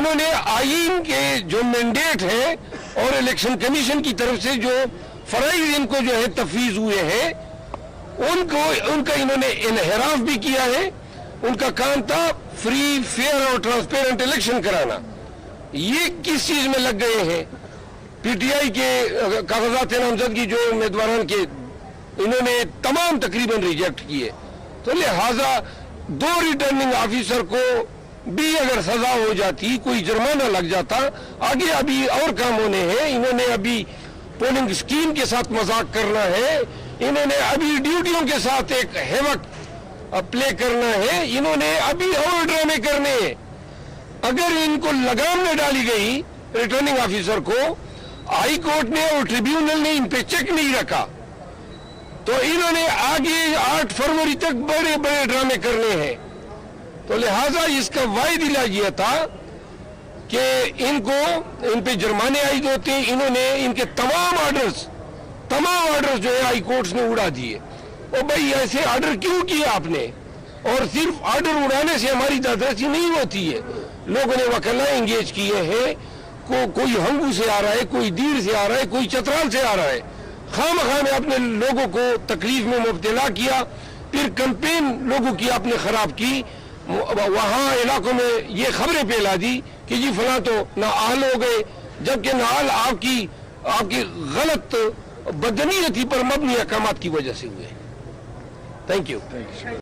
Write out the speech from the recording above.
انہوں نے آئین کے جو مینڈیٹ ہے اور الیکشن کمیشن کی طرف سے جو فرائض ان کو جو ہے تفویض ہوئے ہیں ان کا انہوں نے انحراف بھی کیا ہے. ان کا کام تھا فری فیئر اور ٹرانسپیرنٹ الیکشن کرانا. یہ کس چیز میں لگ گئے ہیں؟ پی ٹی آئی کے کاغذات نامزدگی جو امیدواران کے انہوں نے تمام تقریباً ریجیکٹ کیے. تو لہٰذا 2 ریٹرننگ آفیسر کو بھی اگر سزا ہو جاتی, کوئی جرمانہ لگ جاتا, آگے ابھی اور کام ہونے ہیں. انہوں نے ابھی پولنگ اسکیم کے ساتھ مذاق کرنا ہے, انہوں نے ابھی ڈیوٹیوں کے ساتھ ایک ہیوک پلے کرنا ہے, انہوں نے ابھی اور ڈرامے کرنے ہیں. اگر ان کو لگام میں ڈالی گئی ریٹرننگ آفیسر کو, ہائی کورٹ نے اور ٹریبیونل نے ان پہ چیک نہیں رکھا, تو انہوں نے آگے 8 فروری تک بڑے بڑے ڈرامے کرنے ہیں. تو لہٰذا اس کا واحد علاج یہ تھا کہ ان پہ جرمانے عائد ہوتے ہیں. انہوں نے ان کے تمام آرڈرز جو ہے ہائی کورٹس نے اڑا دیے. اور بھائی ایسے آرڈر کیوں کیے آپ نے؟ اور صرف آرڈر اڑانے سے ہماری دادرسی نہیں ہوتی ہے. لوگوں نے وکلاء انگیج کیے ہیں, کوئی ہنگو سے آ رہا ہے, کوئی دیر سے آ رہا ہے, کوئی چترال سے آ رہا ہے. خام نے اپنے لوگوں کو تکلیف میں مبتلا کیا, پھر کمپین لوگوں کی آپ نے خراب کی. وہاں علاقوں میں یہ خبریں پھیلا دی کہ جی فلاں تو نااہل ہو گئے, جبکہ نااہل آپ کی غلط بدنیتی پر مبنی احکامات کی وجہ سے ہوئے. Thank you.